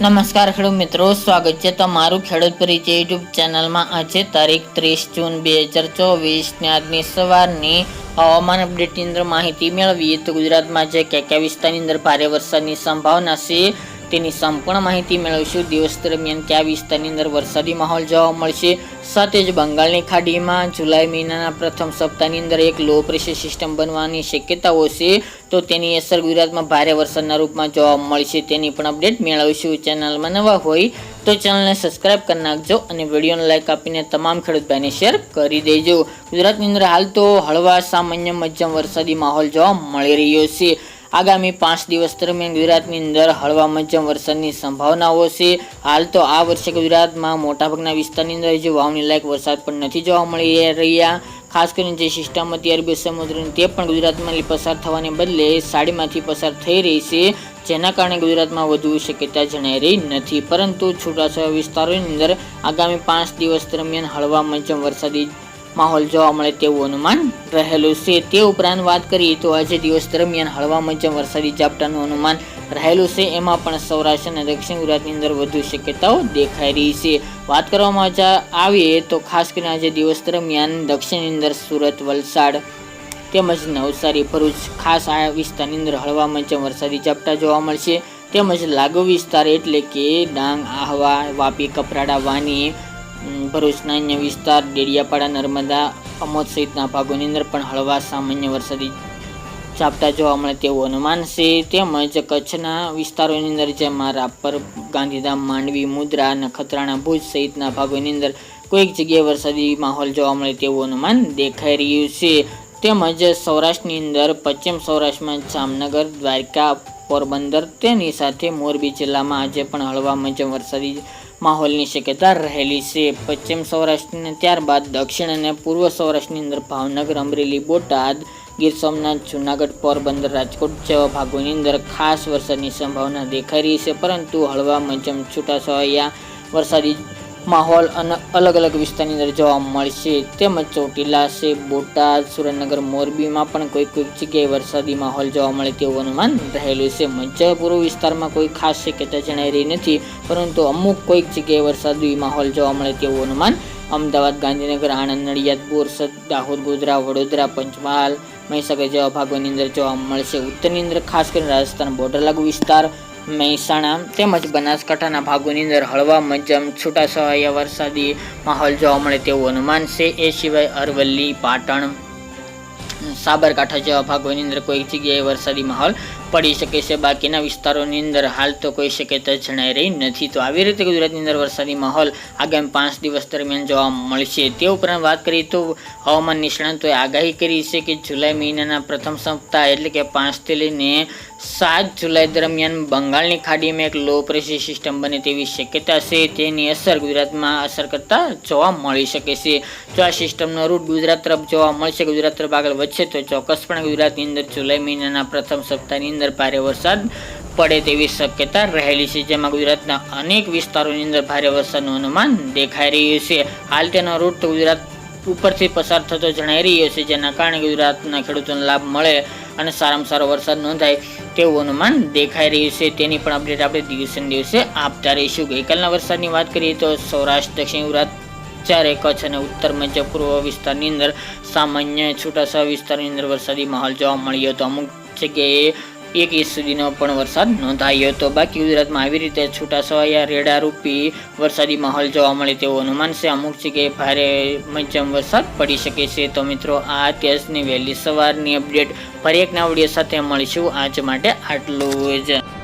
નમસ્કાર ખેડૂત મિત્રો, સ્વાગત છે તમારું ખેડૂત પરિચય યુટ્યુબ ચેનલમાં। આજે તારીખ 30 જૂન 2024 ને આજની સવારની હવામાન અપડેટની અંદર માહિતી મેળવીએ તો ગુજરાતમાં જે કયા વિસ્તારની અંદર ભારે વરસાદની સંભાવના છે તેની સંપૂર્ણ માહિતી મેળવીશું। દિવસ દરમિયાન કયા વિસ્તારની અંદર વરસાદી માહોલ જોવા મળશે, સાથે જ બંગાળની ખાડીમાં જુલાઈ મહિનાના પ્રથમ સપ્તાહની અંદર એક લો પ્રેશર સિસ્ટમ બનવાની શક્યતાઓ છે, તો તેની અસર ગુજરાતમાં ભારે વરસાદના રૂપમાં જોવા મળશે તેની પણ અપડેટ મેળવીશું। ચેનલમાં નવા હોય તો ચેનલને સબસ્ક્રાઇબ કરી નાખજો અને વિડીયોને લાઇક આપીને તમામ ખેડૂત ભાઈને શેર કરી દેજો। ગુજરાતની અંદર હાલ તો હળવા સામાન્ય મધ્યમ વરસાદી માહોલ જોવા મળી રહ્યો છે। આગામી 5 દિવસ દરમિયાન ગુજરાતની અંદર હળવા મધ્યમ વરસાદની સંભાવનાઓ છે। હાલ તો આ વર્ષે ગુજરાતમાં મોટાભાગના વિસ્તારની અંદર હજુ વાવણી લાયક વરસાદ પણ નથી જોવા મળી રહ્યા। ખાસ કરીને જે સિસ્ટમ હતી અરબી સમુદ્રની તે પણ ગુજરાતમાં પસાર થવાને બદલે સાડીમાંથી પસાર થઈ રહી છે, જેના કારણે ગુજરાતમાં વધુ શક્યતા જણાઈ રહી નથી, પરંતુ છૂટાછવાયા વિસ્તારોની અંદર આગામી 5 દિવસ દરમિયાન હળવા મધ્યમ વરસાદી માહોલ જોવા મળે તેવું અનુમાન રહેલું છે। તે ઉપરાંત વાત કરીએ તો આજે દિવસ દરમિયાન હળવા મધ્યમ વરસાદી ઝાપટાનું અનુમાન રહેલું છે, એમાં પણ સૌરાષ્ટ્ર અને દક્ષિણ ગુજરાતની અંદર વધુ શક્યતાઓ દેખાઈ રહી છે। વાત કરવામાં આવીએ તો ખાસ કરીને આજે દિવસ દરમિયાન દક્ષિણની અંદર સુરત, વલસાડ તેમજ નવસારી, ભરૂચ ખાસ આ વિસ્તારની અંદર હળવા મધ્યમ વરસાદી ઝાપટા જોવા મળશે, તેમજ લાગુ વિસ્તાર એટલે કે ડાંગ, આહવા, વાપી, કપરાડા, વાની, ભરૂચના અન્ય વિસ્તાર, ડેડિયાપાડા, નર્મદા, અમોદ સહિતના ભાગોની અંદર પણ હળવા સામાન્ય વરસાદી ઝાપટા જોવા મળે તેવું અનુમાન છે। તેમજ કચ્છના વિસ્તારોની અંદર જેમાં રાપર, ગાંધીધામ, માંડવી, મુદ્રા, નખત્રાણા, ભુજ સહિતના ભાગોની અંદર કોઈક જગ્યાએ વરસાદી માહોલ જોવા મળે તેવું અનુમાન દેખાઈ રહ્યું છે। તેમજ સૌરાષ્ટ્રની અંદર પશ્ચિમ સૌરાષ્ટ્રમાં જામનગર, દ્વારકા, પોરબંદર તેની સાથે મોરબી જિલ્લામાં આજે પણ હળવા મધ્યમ વરસાદી માહોલની શક્યતા રહેલી છે। પશ્ચિમ સૌરાષ્ટ્રને ત્યારબાદ દક્ષિણ અને પૂર્વ સૌરાષ્ટ્રની અંદર ભાવનગર, અમરેલી, બોટાદ, ગીર સોમનાથ, જૂનાગઢ, પોરબંદર, રાજકોટ જેવા ભાગોની અંદર ખાસ વરસાદની સંભાવના દેખાઈ રહી છે, પરંતુ હળવા મધ્યમ છૂટાછવાયા વરસાદી માહોલ અને અલગ અલગ વિસ્તારની અંદર જોવા મળશે। તેમજ ચોટીલા છે, બોટાદ, સુરેન્દ્રનગર, મોરબીમાં પણ કોઈક જગ્યાએ વરસાદી માહોલ જોવા મળે તેવું અનુમાન રહેલું છે। મધ્ય પૂર્વ વિસ્તારમાં કોઈ ખાસ શક્યતા જણાઈ રહી નથી, પરંતુ અમુક કોઈક જગ્યાએ વરસાદી માહોલ જોવા મળે તેવું અનુમાન અમદાવાદ, ગાંધીનગર, આણંદ, નડિયાદ, બોરસદ, દાહોદ, ગોધરા, વડોદરા, પંચમહાલ, મહીસાગર જેવા ભાગોની અંદર જોવા મળશે। ઉત્તરની અંદર ખાસ કરીને રાજસ્થાન બોર્ડર લાગુ વિસ્તાર, મહેસાણા તેમજ બનાસકાંઠાના ભાગોની અંદર હળવા મધ્યમ છૂટાછવાયા વરસાદી માહોલ જોવા મળે તેવું અનુમાન છે। એ સિવાય અરવલ્લી, પાટણ, સાબરકાંઠા જેવા ભાગોની અંદર કોઈક જગ્યાએ વરસાદી માહોલ પડી શકે છે। બાકીના વિસ્તારોની અંદર હાલ તો કોઈ શક્યતા જણાઈ રહી નથી। તો આવી રીતે ગુજરાતની અંદર વરસાદી માહોલ આગામી 5 દિવસ દરમિયાન જોવા મળશે। તે ઉપરાંત વાત કરીએ તો હવામાન નિષ્ણાંતોએ આગાહી કરી છે કે જુલાઈ મહિનાના પ્રથમ સપ્તાહ એટલે કે 5 થી લઈને 7 જુલાઈ દરમિયાન બંગાળની ખાડીમાં એક લો પ્રેશર સિસ્ટમ બને તેવી શક્યતા છે, તેની અસર ગુજરાતમાં અસર કરતા જોવા મળી શકે છે। જો આ સિસ્ટમનો રૂટ ગુજરાત તરફ જોવા મળશે, ગુજરાત તરફ આગળ વધશે, તો ચોક્કસપણે ગુજરાતની અંદર જુલાઈ મહિનાના પ્રથમ સપ્તાહની અંદર ભારે વરસાદ પડે તેવી શક્યતા રહેલી છે, જેમાં ગુજરાતના અનેક વિસ્તારોની અંદર ભારે વરસાદનું અનુમાન દેખાઈ રહ્યું છે। હાલ તેનો રૂટ તો ગુજરાત ઉપરથી પસાર થતો જણાઈ રહ્યો છે, જેના કારણે ગુજરાતના ખેડૂતોને લાભ મળે અને સારામાં સારો વરસાદ નોંધાય તેવું અનુમાન દેખાઈ રહ્યું છે। તેની પણ અપડેટ આપણે દિવસે દિવસે આપતા રહીશું। ગઈકાલના વરસાદની વાત કરીએ તો સૌરાષ્ટ્ર, દક્ષિણ ગુજરાત, જ્યારે કચ્છ અને ઉત્તર મધ્ય પૂર્વ વિસ્તારની અંદર સામાન્ય છૂટાછવાયા વિસ્તારની અંદર વરસાદી માહોલ જોવા મળ્યો હતો, અમુક જગ્યાએ 1 ઇંચ સુધીનો પણ વરસાદ નોંધાયો હતો। બાકી ગુજરાતમાં આવી રીતે છૂટાછવાયા રેડા રૂપી વરસાદી માહોલ જોવા મળે તેવું અનુમાન છે। અમુક જગ્યાએ ભારે મધ્યમ વરસાદ પડી શકે છે। તો મિત્રો, આ અત્યારની વહેલી સવારની અપડેટ ફરી એક નવા વિડીયો સાથે મળીશું। આજ માટે આટલું જ।